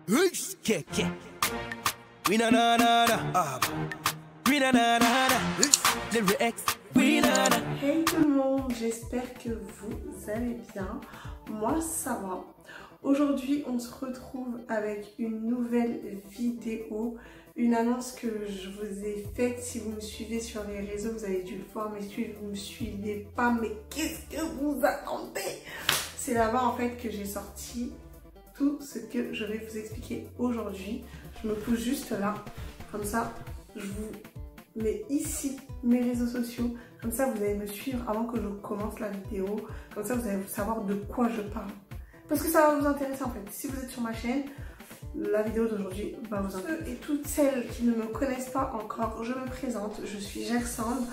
We na na na na. Ah. We na na na na. Le Rex. We na na. Hey tout le monde, j'espère que vous allez bien. Moi ça va. Aujourd'hui on se retrouve avec une nouvelle vidéo, une annonce que je vous ai faite. Si vous me suivez sur les réseaux, vous avez dû le voir, mais si vous ne me suivez pas, mais qu'est-ce que vous attendez? C'est là-bas en fait que j'ai sorti tout ce que je vais vous expliquer aujourd'hui. Je me pousse juste là, comme ça je vous mets ici mes réseaux sociaux, comme ça vous allez me suivre avant que je commence la vidéo, comme ça vous allez savoir de quoi je parle. Parce que ça va vous intéresser en fait. Si vous êtes sur ma chaîne, la vidéo d'aujourd'hui va vous intéresser. Et toutes celles qui ne me connaissent pas encore, je me présente, je suis Gersande,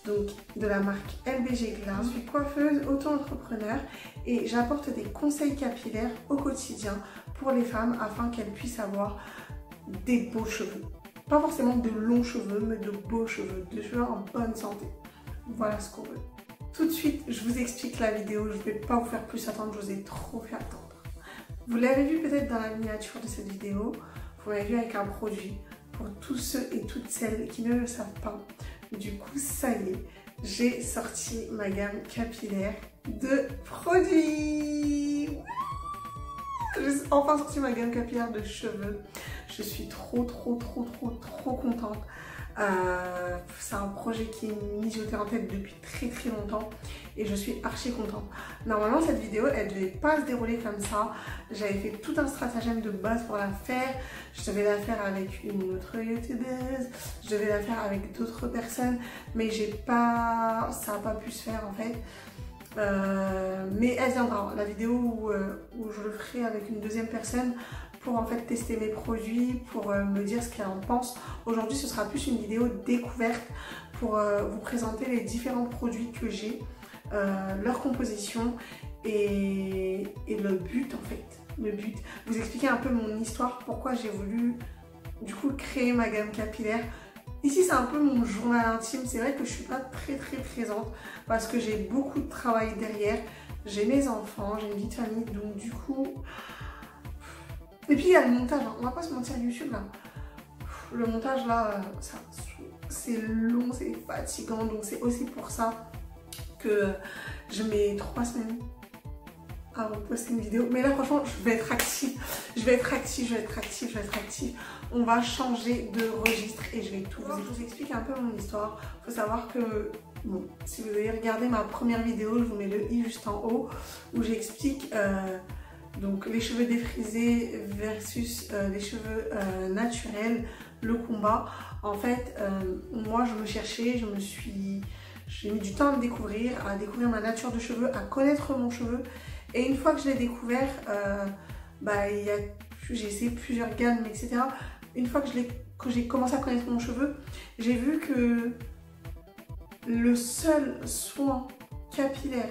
donc de la marque LBG Glam. Je suis coiffeuse, auto-entrepreneur et j'apporte des conseils capillaires au quotidien pour les femmes afin qu'elles puissent avoir des beaux cheveux. Pas forcément de longs cheveux, mais de beaux cheveux, de cheveux en bonne santé. Voilà ce qu'on veut. Tout de suite, je vous explique la vidéo, je ne vais pas vous faire plus attendre, je vous ai trop fait attendre. Vous l'avez vu peut-être dans la miniature de cette vidéo, vous l'avez vu avec un produit. Pour tous ceux et toutes celles qui ne le savent pas, du coup ça y est, j'ai sorti ma gamme capillaire de produits. J'ai enfin sorti ma gamme capillaire de cheveux. Je suis trop contente. C'est un projet qui est mijoté en tête depuis très longtemps et je suis archi contente. Normalement cette vidéo elle devait pas se dérouler comme ça. J'avais fait tout un stratagème de base pour la faire. Je devais la faire avec une autre youtubeuse, je devais la faire avec d'autres personnes, mais ça n'a pas pu se faire en fait. Mais elle viendra, la vidéo où je le ferai avec une deuxième personne pour en fait tester mes produits, pour me dire ce qu'elle en pense. Aujourd'hui ce sera plus une vidéo découverte pour vous présenter les différents produits que j'ai, leur composition et le but en fait. Le but, vous expliquer un peu mon histoire, pourquoi j'ai voulu du coup créer ma gamme capillaire. Ici c'est un peu mon journal intime, c'est vrai que je suis pas très présente parce que j'ai beaucoup de travail derrière, j'ai mes enfants, j'ai une vie de famille, donc du coup... Et puis il y a le montage, hein. On va pas se mentir, YouTube là, le montage là, c'est long, c'est fatigant, donc c'est aussi pour ça que je mets 3 semaines à reposter une vidéo. Mais là franchement je vais être active, on va changer de registre et je vais tout vous expliquer. Je vous explique un peu mon histoire. Il faut savoir que, bon, si vous avez regardé ma première vidéo, je vous mets le i juste en haut, où j'explique donc les cheveux défrisés versus les cheveux naturels, le combat. En fait, moi je me cherchais, j'ai mis du temps à me découvrir, ma nature de cheveux, à connaître mon cheveu. Et une fois que je l'ai découvert, j'ai essayé plusieurs gammes, etc. Une fois que j'ai commencé à connaître mon cheveu, j'ai vu que le seul soin capillaire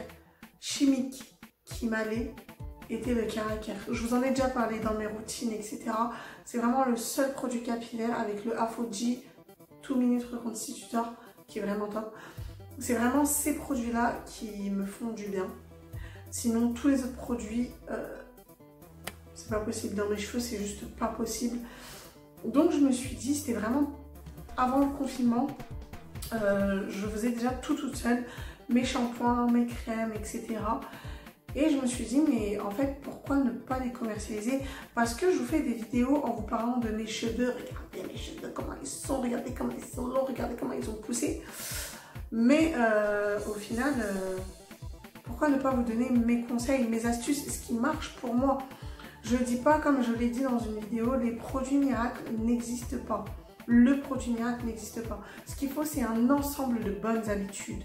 chimique qui m'allait était le Caraker. Je vous en ai déjà parlé dans mes routines, etc. C'est vraiment le seul produit capillaire avec le Afoji 2 minutes reconstituteur qui est vraiment top. C'est vraiment ces produits-là qui me font du bien. Sinon, tous les autres produits, c'est pas possible. Dans mes cheveux, c'est juste pas possible. Donc, je me suis dit, c'était vraiment avant le confinement, je faisais déjà tout toute seule, mes shampoings, mes crèmes, etc. Et je me suis dit, mais en fait, pourquoi ne pas les commercialiser? Parce que je vous fais des vidéos en vous parlant de mes cheveux. Regardez mes cheveux, comment ils sont, regardez comment ils sont longs, regardez comment ils ont poussé. Mais au final, pourquoi ne pas vous donner mes conseils, mes astuces, ce qui marche pour moi? Je ne dis pas, comme je l'ai dit dans une vidéo, les produits miracles n'existent pas. Le produit miracle n'existe pas. Ce qu'il faut, c'est un ensemble de bonnes habitudes.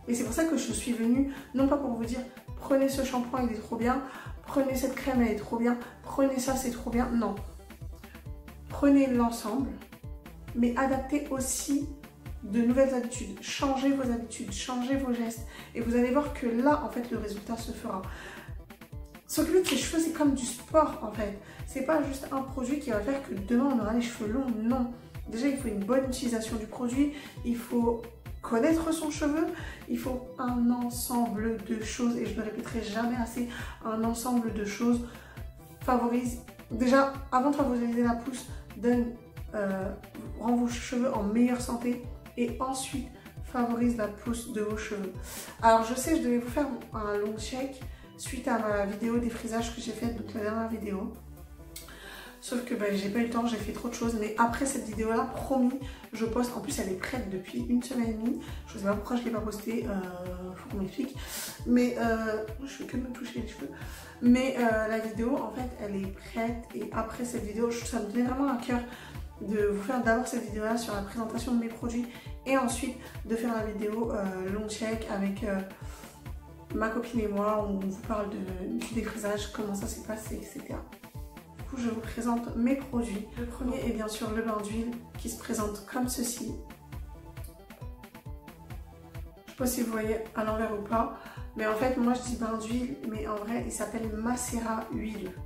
Et c'est pour ça que je suis venue, non pas pour vous dire prenez ce shampoing, il est trop bien, prenez cette crème, elle est trop bien, prenez ça, c'est trop bien. Non. Prenez l'ensemble, mais adaptez aussi de nouvelles habitudes. Changez vos habitudes, changez vos gestes. Et vous allez voir que là, en fait, le résultat se fera. S'occuper de ses cheveux, c'est comme du sport, en fait. C'est pas juste un produit qui va faire que demain, on aura les cheveux longs. Non. Déjà, il faut une bonne utilisation du produit. Il faut connaître son cheveu, il faut un ensemble de choses, et je ne le répéterai jamais assez, un ensemble de choses favorise déjà, avant de favoriser la pousse, rend vos cheveux en meilleure santé et ensuite favorise la pousse de vos cheveux. Alors je sais, je devais vous faire un long check suite à ma vidéo défrisage que j'ai faite, donc la dernière vidéo. Sauf que j'ai pas eu le temps, j'ai fait trop de choses. Mais après cette vidéo là, promis, je poste. En plus elle est prête depuis une semaine et demie. Je sais pas pourquoi je l'ai pas postée, faut qu'on m'explique. Mais je fais que me toucher les cheveux. Mais la vidéo en fait elle est prête. Et après cette vidéo, ça me tenait vraiment à cœur de vous faire d'abord cette vidéo là sur la présentation de mes produits. Et ensuite de faire la vidéo long check avec ma copine et moi. Où on vous parle du défrisage, comment ça s'est passé, etc. Je vous présente mes produits. Le premier est bien sûr le bain d'huile qui se présente comme ceci. Je ne sais pas si vous voyez à l'envers ou pas, mais en fait moi je dis bain d'huile, mais en vrai il s'appelle macérat huileux.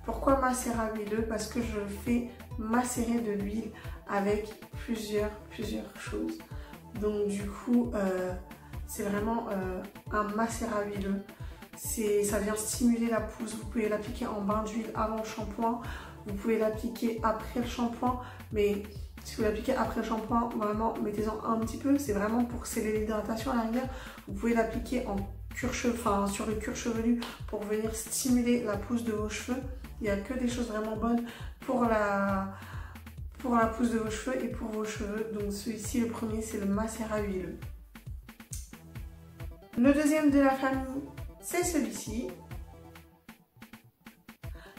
Pourquoi macérat huileux? Parce que je fais macérer de l'huile avec plusieurs choses. Donc du coup c'est vraiment un macérat huileux. Ça vient stimuler la pousse. Vous pouvez l'appliquer en bain d'huile avant le shampoing. Vous pouvez l'appliquer après le shampoing. Mais si vous l'appliquez après le shampoing, vraiment mettez-en un petit peu. C'est vraiment pour sceller l'hydratation à l'arrière. Vous pouvez l'appliquer en sur le cuir chevelu pour venir stimuler la pousse de vos cheveux. Il n'y a que des choses vraiment bonnes pour la pousse de vos cheveux et pour vos cheveux. Donc celui-ci, le premier, c'est le macérat huileux. Le deuxième de la famille, c'est celui-ci.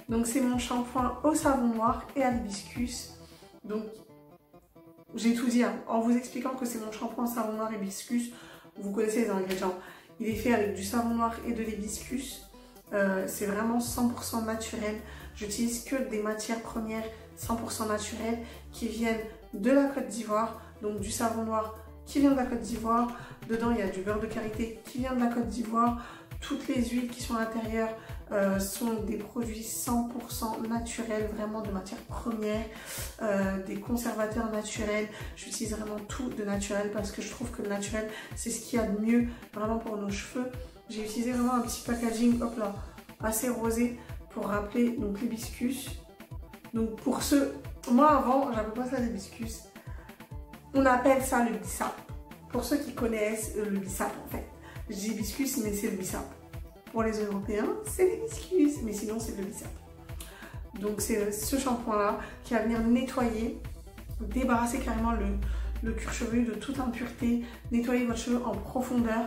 Donc c'est mon shampoing au savon noir et à l'hibiscus. Donc j'ai tout dit hein. En vous expliquant que c'est mon shampoing au savon noir et hibiscus. Vous connaissez les ingrédients. Il est fait avec du savon noir et de l'hibiscus. C'est vraiment 100% naturel. J'utilise que des matières premières 100% naturelles qui viennent de la Côte d'Ivoire. Donc du savon noir qui vient de la Côte d'Ivoire. Dedans il y a du beurre de karité qui vient de la Côte d'Ivoire. Toutes les huiles qui sont à l'intérieur sont des produits 100% naturels, vraiment de matières premières, des conservateurs naturels. J'utilise vraiment tout de naturel parce que je trouve que le naturel, c'est ce qu'il y a de mieux vraiment pour nos cheveux. J'ai utilisé vraiment un petit packaging, hop là, assez rosé pour rappeler donc l'hibiscus. Donc pour ceux, moi avant, j'appelle pas ça l'hibiscus, on appelle ça le bissap. Pour ceux qui connaissent le bissap en fait. Je dis hibiscus, mais c'est le bissap. Pour les Européens, c'est l'hibiscus, mais sinon c'est le bissap. Donc c'est ce shampoing-là qui va venir nettoyer, débarrasser carrément le cuir chevelu de toute impureté, nettoyer votre cheveu en profondeur.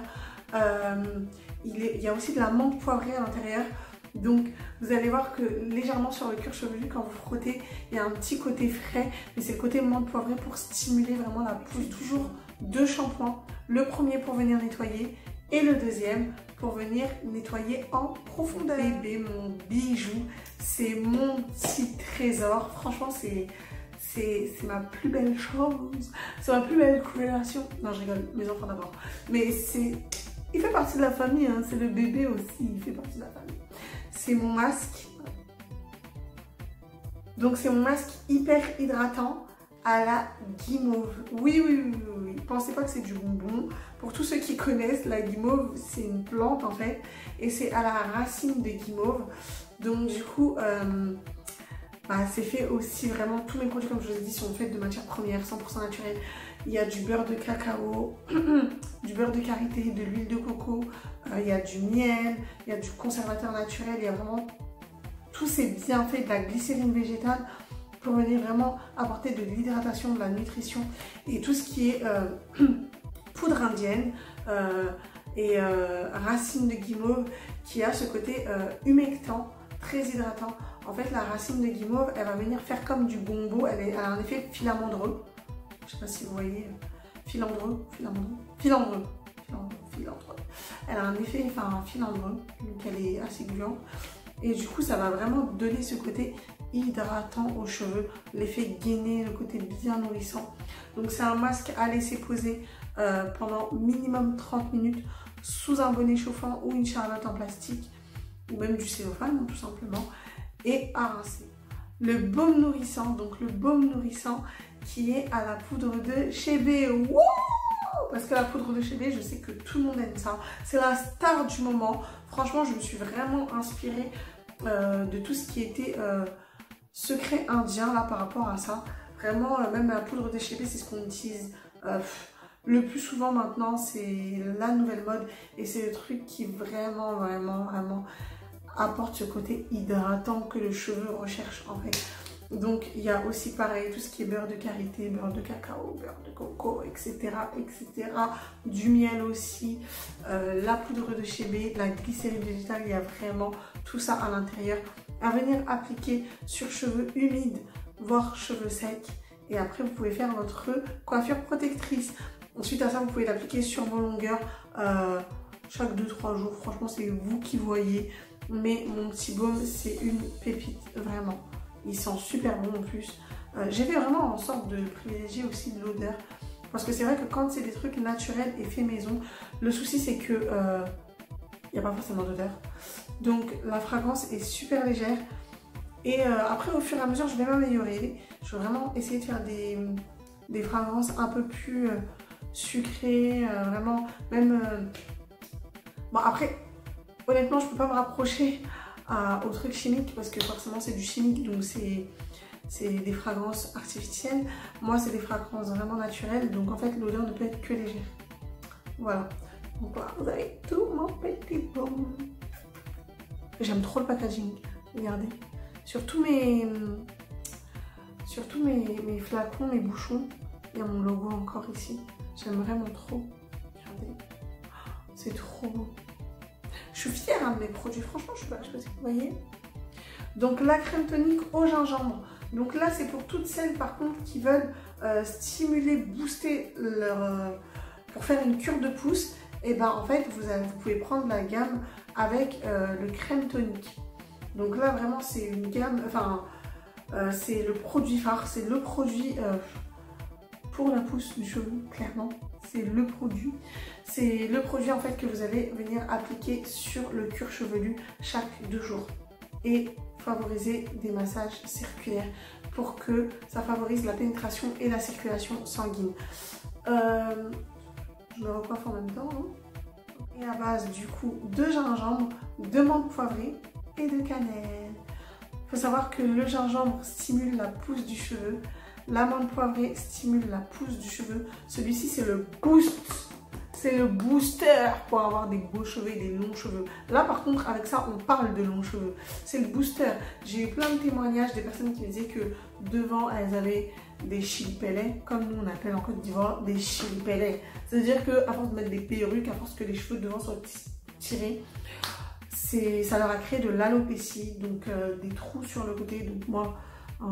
Il y a aussi de la menthe poivrée à l'intérieur. Donc vous allez voir que légèrement sur le cuir chevelu, quand vous frottez, il y a un petit côté frais, mais c'est le côté menthe poivrée pour stimuler vraiment la pousse. Toujours deux shampoings, le premier pour venir nettoyer et le deuxième pour venir nettoyer en profondeur. Bébé, mon bijou, c'est mon petit trésor. Franchement, c'est ma plus belle chose. C'est ma plus belle création. Non, je rigole, mes enfants d'abord. Mais il fait partie de la famille, hein. C'est le bébé aussi, il fait partie de la famille. C'est mon masque. Donc c'est mon masque hyper hydratant à la guimauve. Oui. Pensez pas que c'est du bonbon. Pour tous ceux qui connaissent, la guimauve, c'est une plante en fait. Et c'est à la racine de guimauve. Donc du coup, c'est fait aussi vraiment, tous mes produits comme je vous ai dit sont faits de matières premières 100% naturelles. Il y a du beurre de cacao, du beurre de karité, de l'huile de coco, il y a du miel, il y a du conservateur naturel, il y a vraiment tous ces bienfaits de la glycérine végétale pour venir vraiment apporter de l'hydratation, de la nutrition et tout ce qui est poudre indienne et racine de guimauve qui a ce côté humectant, très hydratant. En fait, la racine de guimauve, elle va venir faire comme du gombo, elle a un effet filamandreux. Je sais pas si vous voyez, filandreux. Elle a un effet, filandreux, donc elle est assez gluante. Et du coup, ça va vraiment donner ce côté hydratant aux cheveux, l'effet gainé, le côté bien nourrissant. Donc c'est un masque à laisser poser pendant minimum 30 minutes sous un bonnet chauffant ou une charlotte en plastique, ou même du cellophane, tout simplement, et à rincer. Le baume nourrissant, donc le baume nourrissant qui est à la poudre de chébé. Wow! Parce que la poudre de chébé, je sais que tout le monde aime ça. C'est la star du moment. Franchement, je me suis vraiment inspirée de tout ce qui était secret indien là par rapport à ça. Vraiment, même la poudre d'HTP, c'est ce qu'on utilise le plus souvent maintenant. C'est la nouvelle mode et c'est le truc qui vraiment apporte ce côté hydratant que le cheveu recherche en fait. Donc il y a aussi pareil tout ce qui est beurre de karité, beurre de cacao, beurre de coco, etc. etc. Du miel aussi, la poudre de chébé, la glycérine végétale, il y a vraiment tout ça à l'intérieur. À venir appliquer sur cheveux humides, voire cheveux secs. Et après vous pouvez faire votre coiffure protectrice. Ensuite à ça vous pouvez l'appliquer sur vos longueurs chaque 2-3 jours. Franchement c'est vous qui voyez. Mais mon petit baume c'est une pépite vraiment. Il sent super bon en plus. J'ai fait vraiment en sorte de privilégier aussi de l'odeur. Parce que c'est vrai que quand c'est des trucs naturels et faits maison, le souci c'est que il n'y a pas forcément d'odeur. Donc la fragrance est super légère. Et après au fur et à mesure je vais m'améliorer. Je vais vraiment essayer de faire des fragrances un peu plus sucrées. Vraiment même... Bon après honnêtement je peux pas me rapprocher aux trucs chimiques parce que forcément c'est du chimique, donc c'est des fragrances artificielles. Moi c'est des fragrances vraiment naturelles, donc en fait l'odeur ne peut être que légère. Voilà, donc voilà, vous avez tout mon petit baume. J'aime trop le packaging, regardez. Sur tous mes flacons, mes bouchons, il y a mon logo encore ici. J'aime vraiment trop, regardez, c'est trop beau. Je suis fière de mes produits, franchement, je sais pas si vous voyez. Donc la crème tonique au gingembre. Donc là, c'est pour toutes celles par contre qui veulent stimuler, booster leur... pour faire une cure de pouce. Et ben en fait, vous pouvez prendre la gamme avec le crème tonique. Donc là, vraiment, c'est une gamme, enfin, c'est le produit phare, c'est le produit pour la pousse du cheveu, clairement. C'est le produit. C'est le produit en fait que vous allez venir appliquer sur le cuir chevelu chaque 2 jours. Et favoriser des massages circulaires pour que ça favorise la pénétration et la circulation sanguine. Je me recoiffe en même temps. Hein. Et à base du coup de gingembre, de menthe poivrée et de cannelle. Il faut savoir que le gingembre stimule la pousse du cheveu. La menthe poivrée stimule la pousse du cheveu. Celui-ci, c'est le boost. C'est le booster pour avoir des beaux cheveux et des longs cheveux. Là, par contre, avec ça, on parle de longs cheveux. C'est le booster. J'ai eu plein de témoignages des personnes qui me disaient que devant, elles avaient des chilipelets, comme nous, on appelle en Côte d'Ivoire des chilipelets. C'est-à-dire qu'à force de mettre des perruques, à force que les cheveux devant soient tirés, ça leur a créé de l'alopécie, donc des trous sur le côté. Donc moi...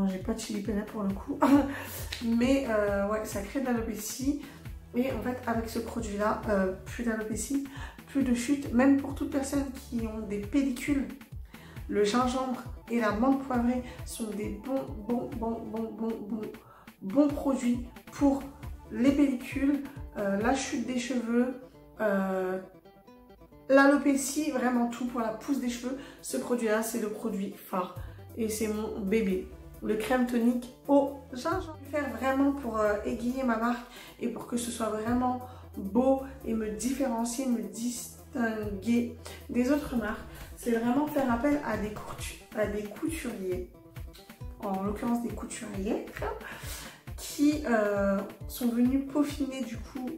j'ai pas de chilipellet pour le coup, mais ouais, ça crée de l'alopécie. Et en fait, avec ce produit-là, plus d'alopécie, plus de chute, même pour toutes personnes qui ont des pellicules. Le gingembre et la menthe poivrée sont des bons produits pour les pellicules, la chute des cheveux, l'alopécie, vraiment tout pour la pousse des cheveux. Ce produit-là, c'est le produit phare et c'est mon bébé. Le crème tonique au gingembre. Je vais faire vraiment pour égayer ma marque et pour que ce soit vraiment beau et me différencier, me distinguer des autres marques. C'est vraiment faire appel à des couturiers, en l'occurrence des couturiers, qui sont venus peaufiner du coup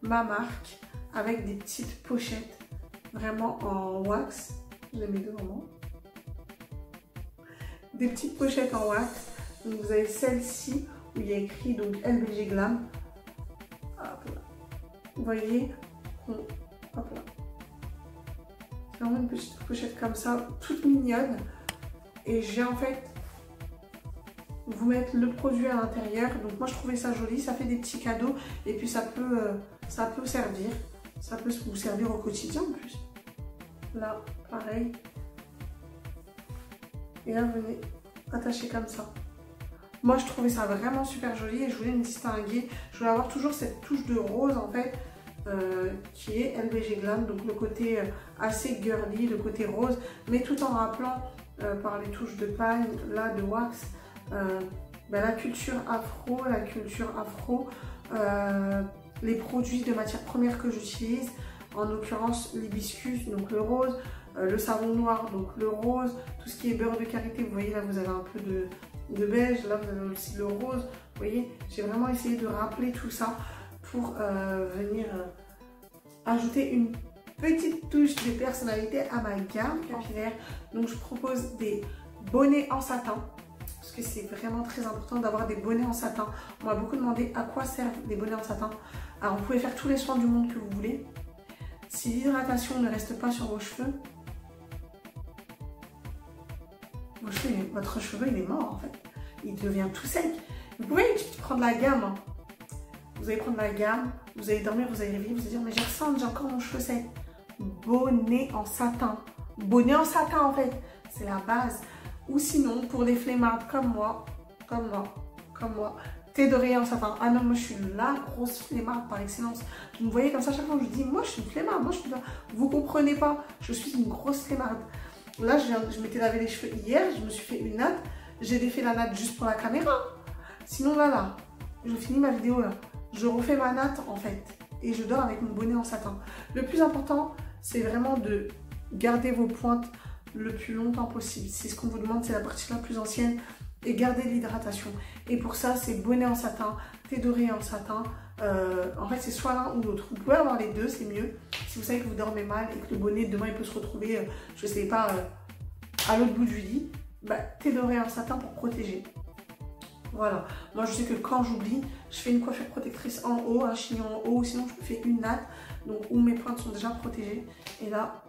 ma marque avec des petites pochettes vraiment en wax. Je les mets devant moi. Des petites pochettes en wax. Donc vous avez celle-ci où il y a écrit donc LBG Glam. Hop là. Vous voyez, hop là. C'est vraiment une petite pochette comme ça, toute mignonne. Et j'ai en fait vous mettre le produit à l'intérieur. Donc moi je trouvais ça joli, ça fait des petits cadeaux et puis ça peut servir. Ça peut vous servir au quotidien en plus. Là, pareil. Et là, vous venez attacher comme ça. Moi, je trouvais ça vraiment super joli et je voulais me distinguer. Je voulais avoir toujours cette touche de rose, en fait, qui est LBG Glam. Donc, le côté assez girly, le côté rose, mais tout en rappelant par les touches de paille, là, de wax, la culture afro, les produits de matière première que j'utilise, en l'occurrence l'hibiscus, donc le rose, le savon noir, donc le rose, tout ce qui est beurre de karité, vous voyez là vous avez un peu de beige, là vous avez aussi le rose. Vous voyez, j'ai vraiment essayé de rappeler tout ça pour venir ajouter une petite touche de personnalité à ma gamme capillaire. Donc je propose des bonnets en satin, parce que c'est vraiment très important d'avoir des bonnets en satin. On m'a beaucoup demandé à quoi servent des bonnets en satin. Alors vous pouvez faire tous les soins du monde que vous voulez. Si l'hydratation ne reste pas sur vos cheveux, votre cheveu il est mort en fait. Il devient tout sec. Vous pouvez prendre la gamme. Hein. Vous allez prendre la gamme, vous allez dormir, vous allez réveiller, vous allez dire mais j'ai ressenti, j'ai encore mon cheveu sec. Bonnet en satin. Bonnet en satin en fait. C'est la base. Ou sinon, pour des flemmards comme moi, thé d'oreiller en satin. Ah non, moi je suis la grosse flemmarde par excellence. Vous me voyez comme ça chaque fois, je dis moi je suis une flemmarde, moi je suis là. Vous comprenez pas, je suis une grosse flemmarde. Là, je m'étais lavé les cheveux hier, je me suis fait une natte. J'ai défait la natte juste pour la caméra. Sinon là, je finis ma vidéo là. Je refais ma natte en fait. Et je dors avec mon bonnet en satin. Le plus important, c'est vraiment de garder vos pointes le plus longtemps possible. C'est ce qu'on vous demande, c'est la partie la plus ancienne. Et garder l'hydratation. Et pour ça, c'est bonnet en satin, thé d'oreiller en satin. En fait, c'est soit l'un ou l'autre. Vous pouvez avoir les deux, c'est mieux. Si vous savez que vous dormez mal et que le bonnet, demain, il peut se retrouver, je sais pas, à l'autre bout du lit, bah, thé d'oreiller en satin pour protéger. Voilà. Moi, je sais que quand j'oublie, je fais une coiffure protectrice en haut, un chignon en haut, sinon je me fais une natte, donc où mes pointes sont déjà protégées. Et là,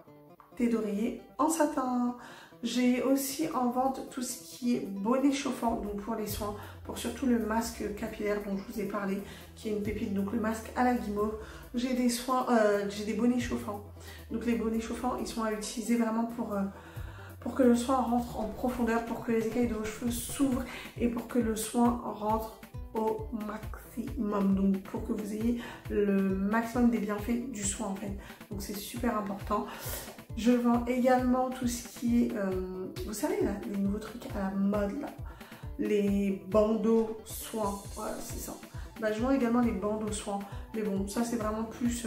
thé d'oreiller en satin. J'ai aussi en vente tout ce qui est bonnet chauffant, donc pour les soins, pour surtout le masque capillaire dont je vous ai parlé, qui est une pépite, donc le masque à la guimauve. J'ai des soins, j'ai des bonnets chauffants. Donc les bonnets chauffants, ils sont à utiliser vraiment pour que le soin rentre en profondeur, pour que les écailles de vos cheveux s'ouvrent et pour que le soin rentre au maximum. Donc pour que vous ayez le maximum des bienfaits du soin en fait. Donc c'est super important. Je vends également tout ce qui est, vous savez là, les nouveaux trucs à la mode là, les bandeaux soins, voilà c'est ça. Bah, je vends également les bandeaux soins, mais bon ça c'est vraiment plus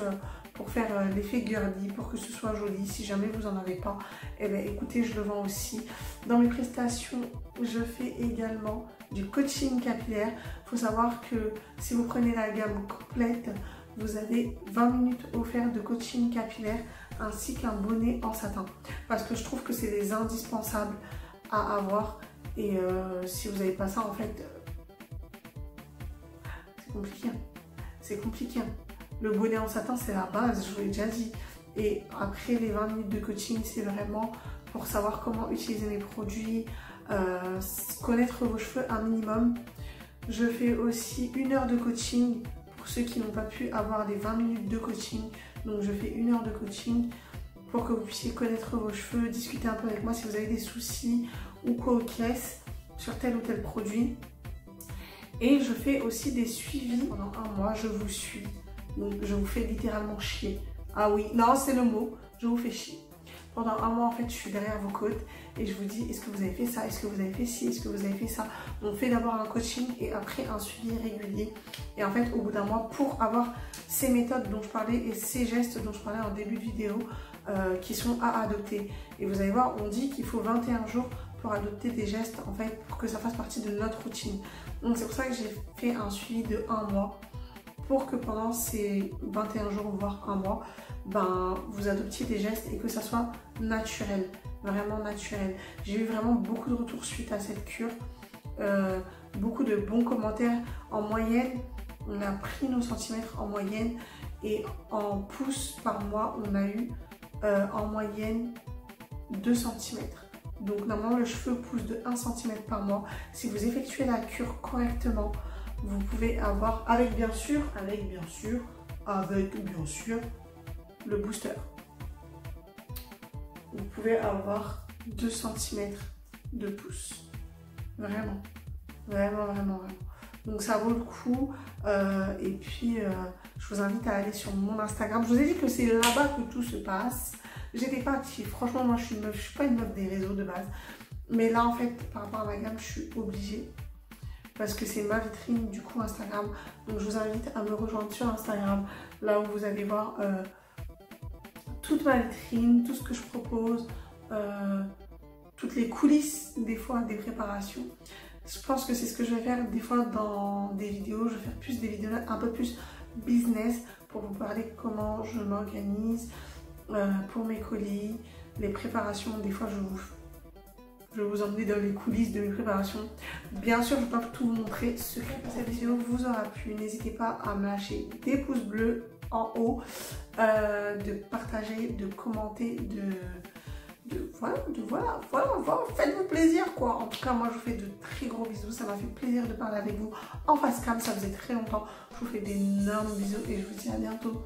pour faire l'effet girly, pour que ce soit joli. Si jamais vous en avez pas, eh bien écoutez, je le vends aussi. Dans mes prestations, je fais également du coaching capillaire. Il faut savoir que si vous prenez la gamme complète, vous avez 20 minutes offertes de coaching capillaire ainsi qu'un bonnet en satin. Parce que je trouve que c'est des indispensables à avoir. Et si vous n'avez pas ça, en fait, c'est compliqué. C'est compliqué. Le bonnet en satin, c'est la base, je vous l'ai déjà dit. Et après, les 20 minutes de coaching, c'est vraiment pour savoir comment utiliser mes produits, connaître vos cheveux un minimum. Je fais aussi 1 heure de coaching pour ceux qui n'ont pas pu avoir les 20 minutes de coaching. Donc je fais 1 heure de coaching pour que vous puissiez connaître vos cheveux, discuter un peu avec moi si vous avez des soucis ou quoi aux caisses sur tel ou tel produit. Et je fais aussi des suivis pendant 1 mois, je vous suis. Donc je vous fais littéralement chier. Ah oui, non c'est le mot, je vous fais chier. Pendant 1 mois en fait je suis derrière vos côtes et je vous dis est-ce que vous avez fait ça, est-ce que vous avez fait ci, est-ce que vous avez fait ça. On fait d'abord un coaching et après un suivi régulier. Et en fait au bout d'1 mois pour avoir ces méthodes dont je parlais et ces gestes dont je parlais en début de vidéo qui sont à adopter. Et vous allez voir, on dit qu'il faut 21 jours pour adopter des gestes en fait pour que ça fasse partie de notre routine. Donc c'est pour ça que j'ai fait un suivi de 1 mois pour que pendant ces 21 jours voire 1 mois, ben, vous adoptiez des gestes et que ça soit naturel, vraiment naturel. J'ai eu vraiment beaucoup de retours suite à cette cure, beaucoup de bons commentaires. En moyenne, on a pris nos centimètres en moyenne et en pouces par mois, on a eu en moyenne 2 cm. Donc normalement le cheveu pousse de 1 cm par mois. Si vous effectuez la cure correctement, vous pouvez avoir, avec bien sûr le booster. Vous pouvez avoir 2 cm de pouce. Vraiment. Vraiment, vraiment, vraiment. Donc ça vaut le coup. Et puis, je vous invite à aller sur mon Instagram. Je vous ai dit que c'est là-bas que tout se passe. J'étais pas active. Franchement, moi, je suis une meuf. Je suis pas une meuf des réseaux de base. Mais là, en fait, par rapport à ma gamme, je suis obligée. Parce que c'est ma vitrine, du coup, Instagram. Donc, je vous invite à me rejoindre sur Instagram. Là où vous allez voir toute ma vitrine, tout ce que je propose, toutes les coulisses, des fois, des préparations. Je pense que c'est ce que je vais faire des fois dans des vidéos. Je vais faire plus des vidéos un peu plus business pour vous parler comment je m'organise pour mes colis, les préparations. Des fois, je vais vous emmener dans les coulisses de mes préparations. Bien sûr, je ne peux pas tout vous montrer. Secret pour cette vidéo vous aura plu. N'hésitez pas à me lâcher des pouces bleus en haut, de partager, de commenter, voilà, faites-vous plaisir quoi. En tout cas, moi je vous fais de très gros bisous. Ça m'a fait plaisir de parler avec vous en face cam. Ça faisait très longtemps. Je vous fais d'énormes bisous et je vous dis à bientôt.